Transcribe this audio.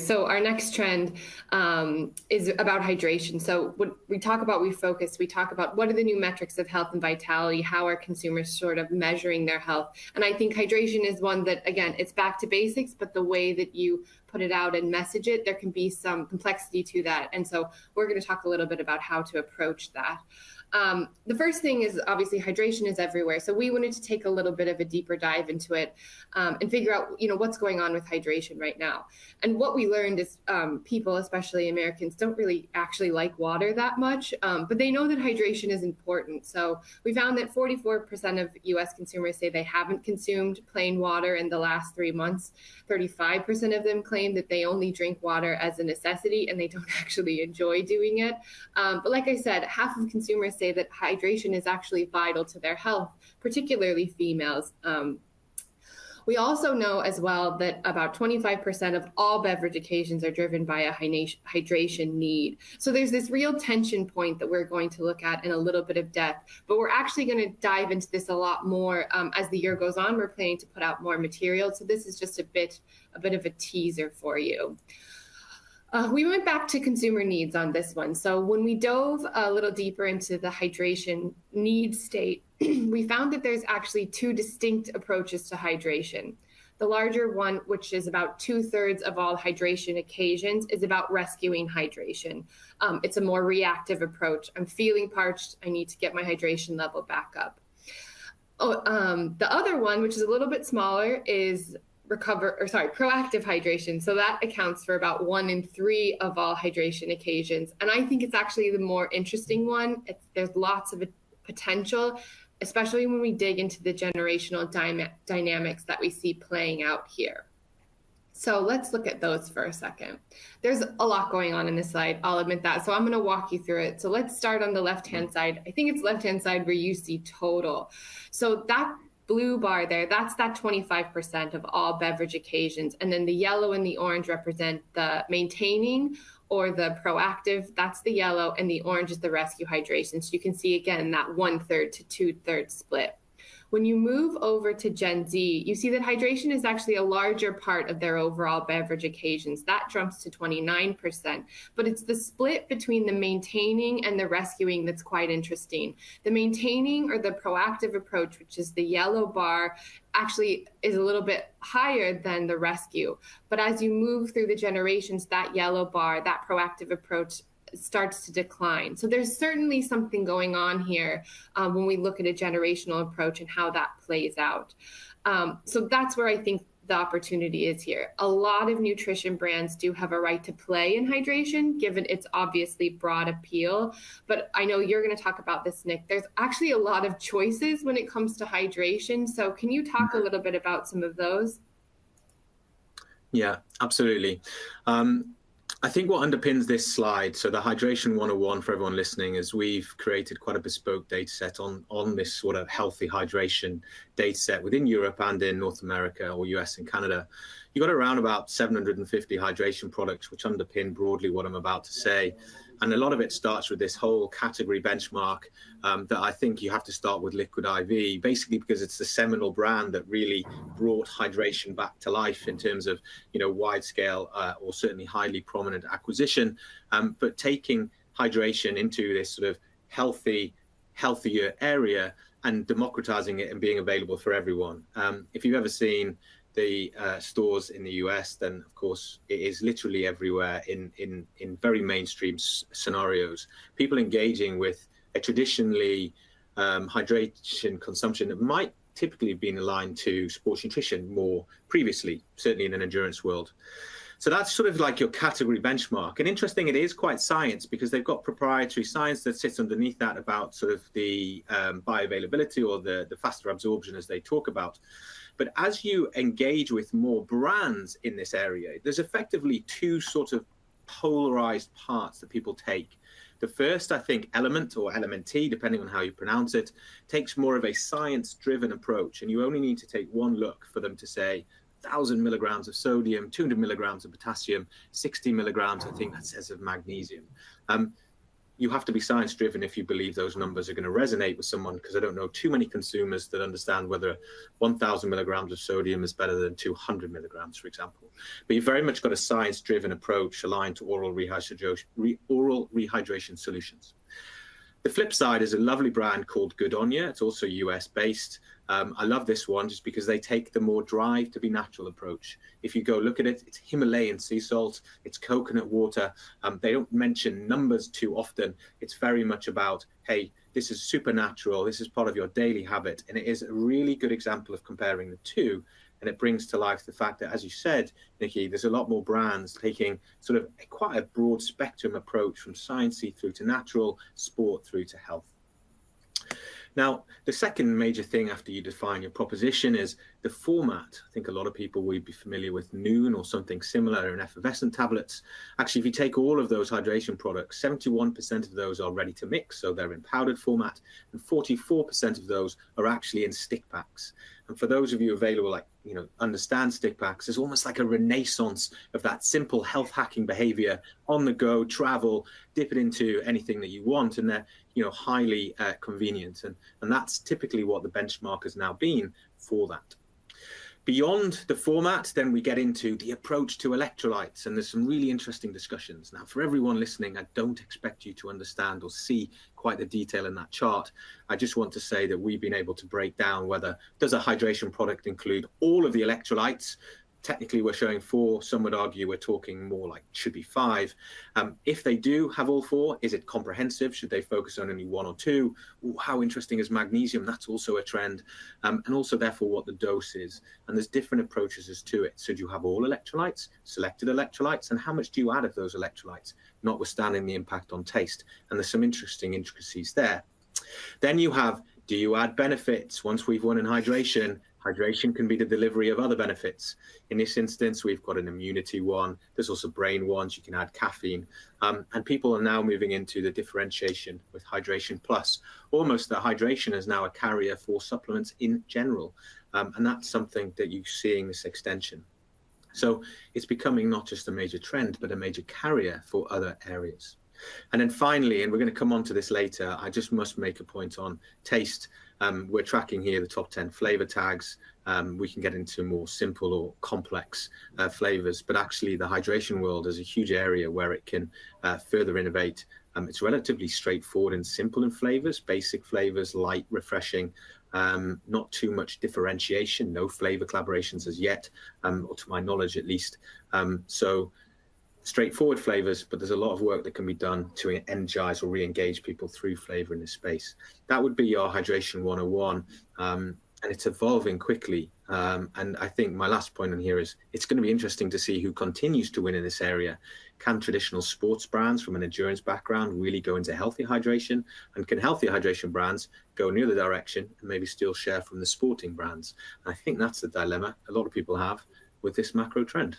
So our next trend is about hydration. So when we talk about Refocus, we talk about what are the new metrics of health and vitality, how are consumers sort of measuring their health. And I think hydration is one that, again, it's back to basics, but the way that you put it out and message it, there can be some complexity to that. And so we're going to talk a little bit about how to approach that. The first thing is obviously hydration is everywhere. So we wanted to take a little bit of a deeper dive into it and figure out, what's going on with hydration right now. And what we learned is people, especially Americans, don't really actually like water that much, but they know that hydration is important. So we found that 44% of US consumers say they haven't consumed plain water in the last 3 months. 35% of them claim that they only drink water as a necessity and they don't actually enjoy doing it. But like I said, half of consumers say that hydration is actually vital to their health, particularly females. We also know as well that about 25% of all beverage occasions are driven by a hydration need. So there's this real tension point that we're going to look at in a little bit of depth, but we're actually going to dive into this a lot more as the year goes on. We're planning to put out more material. So this is just a bit of a teaser for you. We went back to consumer needs on this one. So when we dove a little deeper into the hydration need state, we found that there's actually two distinct approaches to hydration. The larger one, which is about 2/3 of all hydration occasions, is about rescuing hydration. It's a more reactive approach. I'm feeling parched. I need to get my hydration level back up. The other one, which is a little bit smaller, is proactive hydration. So that accounts for about 1 in 3 of all hydration occasions. And I think it's actually the more interesting one. There's lots of potential, especially when we dig into the generational dynamics that we see playing out here. So let's look at those for a second. There's a lot going on in this slide, I'll admit that. So I'm going to walk you through it. So let's start on the left-hand side. I think it's left-hand side where you see total. So that blue bar there, that's that 25% of all beverage occasions. And then the yellow and the orange represent the maintaining or the proactive, that's the yellow, and the orange is the rescue hydration. So you can see again that 1/3 to 2/3 split. When you move over to Gen Z, you see that hydration is actually a larger part of their overall beverage occasions. That jumps to 29%, but it's the split between the maintaining and the rescuing that's quite interesting. The maintaining or the proactive approach, which is the yellow bar, actually is a little bit higher than the rescue. But as you move through the generations, that yellow bar, that proactive approach starts to decline. So there's certainly something going on here when we look at a generational approach and how that plays out. So that's where I think the opportunity is here. A lot of nutrition brands do have a right to play in hydration, given its obviously broad appeal. But I know you're going to talk about this, Nick. There's actually a lot of choices when it comes to hydration. So can you talk a little bit about some of those? Yeah, absolutely. I think what underpins this slide, so the Hydration 101 for everyone listening, is we've created quite a bespoke data set on this sort of healthy hydration data set within Europe and in North America or US and Canada. You've got around about 750 hydration products, which underpin broadly what I'm about to say. And a lot of it starts with this whole category benchmark that I think you have to start with Liquid IV, basically because it's the seminal brand that really brought hydration back to life in terms of, wide scale or certainly highly prominent acquisition, but taking hydration into this sort of healthier area and democratizing it and being available for everyone. If you've ever seen the stores in the US, then of course it is literally everywhere in very mainstream scenarios. People engaging with a traditionally hydration consumption that might typically have been aligned to sports nutrition more previously, certainly in an endurance world. So that's sort of like your category benchmark. And interesting, it is quite science because they've got proprietary science that sits underneath that about sort of the bioavailability or the faster absorption as they talk about. But as you engage with more brands in this area, there's effectively two sort of polarized parts that people take. The first, I think, element or LMNT, depending on how you pronounce it, takes more of a science-driven approach. And you only need to take one look for them to say 1,000 milligrams of sodium, 200 milligrams of potassium, 60 milligrams, I think that says, of magnesium. you have to be science driven if you believe those numbers are going to resonate with someone, because I don't know too many consumers that understand whether 1,000 milligrams of sodium is better than 200 milligrams, for example. But you've very much got a science driven approach aligned to oral rehydration solutions. The flip side is a lovely brand called Good On Ya. It's also US based. I love this one just because they take the more drive to be natural approach. If you go look at it, it's Himalayan sea salt, it's coconut water. They don't mention numbers too often. It's very much about, hey, this is supernatural, this is part of your daily habit. And it is a really good example of comparing the two. And it brings to life the fact that, as you said, Nikki, there's a lot more brands taking sort of quite a broad spectrum approach from sciencey through to natural, sport through to health. Now, the second major thing after you define your proposition is the format. I think a lot of people will be familiar with Noon or something similar in effervescent tablets. Actually, if you take all of those hydration products, 71% of those are ready to mix, so they're in powdered format, and 44% of those are actually in stick packs. And for those of you available, like, understand stick packs, it's almost like a renaissance of that simple health hacking behavior on the go, travel, dip it into anything that you want, and they're, highly convenient. And that's typically what the benchmark has now been for that. Beyond the format, then we get into the approach to electrolytes, and there's some really interesting discussions. Now, for everyone listening, I don't expect you to understand or see quite the detail in that chart. I just want to say that we've been able to break down whether does a hydration product include all of the electrolytes. Technically, we're showing 4. Some would argue we're talking more like should be 5. If they do have all 4, is it comprehensive? Should they focus on only 1 or 2? Ooh, how interesting is magnesium? That's also a trend. And also, therefore, what the dose is. And there's different approaches as to it. So do you have all electrolytes, selected electrolytes? And how much do you add of those electrolytes, notwithstanding the impact on taste? And there's some interesting intricacies there. Then you have, do you add benefits? Once we've won in hydration, hydration can be the delivery of other benefits. In this instance, we've got an immunity one. There's also brain ones. You can add caffeine. And people are now moving into the differentiation with Hydration Plus. Almost that hydration is now a carrier for supplements in general. And that's something that you're seeing this extension. So it's becoming not just a major trend, but a major carrier for other areas. And then finally, and we're going to come on to this later, I just must make a point on taste. We're tracking here the top 10 flavor tags. We can get into more simple or complex flavors, but actually the hydration world is a huge area where it can further innovate. It's relatively straightforward and simple in flavors, basic flavors, light, refreshing, not too much differentiation, no flavor collaborations as yet, or to my knowledge at least. So straightforward flavors, but there's a lot of work that can be done to energize or re-engage people through flavor in this space. That would be your Hydration 101, and it's evolving quickly. And I think my last point on here is it's going to be interesting to see who continues to win in this area. Can traditional sports brands from an endurance background really go into healthy hydration? And can healthy hydration brands go in the other direction and maybe steal share from the sporting brands? And I think that's the dilemma a lot of people have with this macro trend.